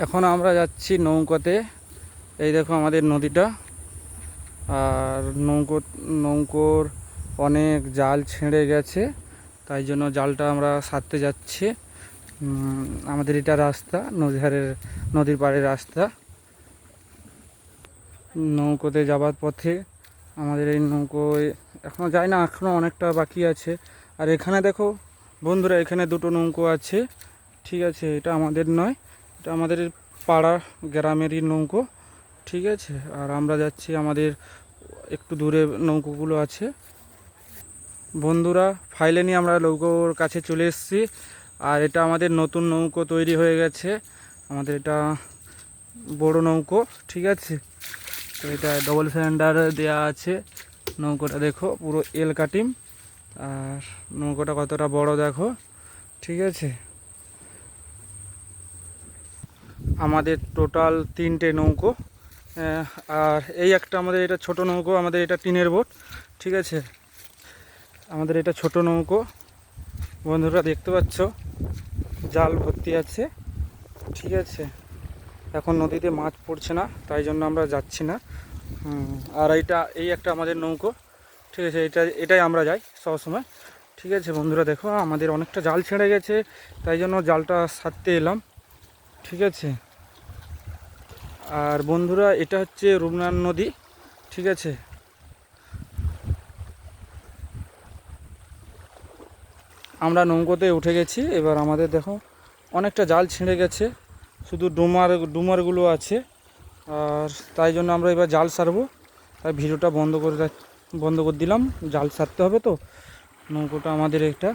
এখন আমরা যাচ্ছি নৌকাতে। এই দেখো আমাদের নদীটা। আর নৌকোর অনেক জাল ছেড়ে গেছে, তাই জন্য জালটা আমরা সারতে যাচ্ছি। আমাদের এটা রাস্তা, নদীর পাড়ের রাস্তা। নৌকোতে যাবার পথে আমাদের এই নৌকোয় এখনও যায় না, এখনও অনেকটা বাকি আছে। আর এখানে দেখো বন্ধুরা, এখানে দুটো নৌকো আছে। ঠিক আছে, এটা আমাদের নয়, এটা আমাদের পাড়া গ্রামেরই নৌকো। ঠিক আছে, আর আমরা যাচ্ছি, আমাদের একটু দূরে নৌকোগুলো আছে। বন্ধুরা, ফাইলে নিয়ে আমরা নৌকোর কাছে চলে এসেছি। আর এটা আমাদের নতুন নৌকো তৈরি হয়ে গেছে, আমাদের এটা বড় নৌকো। ঠিক আছে, তো এটা ডবল সিলিন্ডার দেওয়া আছে। নৌকোটা দেখো পুরো এল কাটিং। আর নৌকোটা কতটা বড় দেখো। ঠিক আছে, আমাদের টোটাল 3টে নৌকো। আর এই একটা আমাদের এটা ছোট নৌকো, আমাদের এটা টিনের বোট। ঠিক আছে, আমাদের এটা ছোট নৌকো। বন্ধুরা দেখতে পাচ্ছ জাল ভর্তি আছে। ঠিক আছে, এখন নদীতে মাছ পড়ছে না, তাই জন্য আমরা যাচ্ছি না। আর এই একটা আমাদের নৌকো। ঠিক আছে, এটাই আমরা যাই সবসময়। ঠিক আছে বন্ধুরা, দেখো আমাদের অনেকটা জাল ছেড়ে গেছে, তাই জন্য জালটা সারতে এলাম। ঠিক আছে, আর বন্ধুরা এটা হচ্ছে রূপনারায়ণ নদী। ঠিক আছে, আমরা নৌকোতে উঠে গেছি। এবার আমাদের দেখো অনেকটা জাল ছিঁড়ে গেছে, শুধু ডুমারগুলো আছে। আর তাই জন্য আমরা এবার জাল সারবো, তাই ভিডিওটা বন্ধ করে দিলাম। জাল সারতে হবে তো, নৌকোটা আমাদের এটা।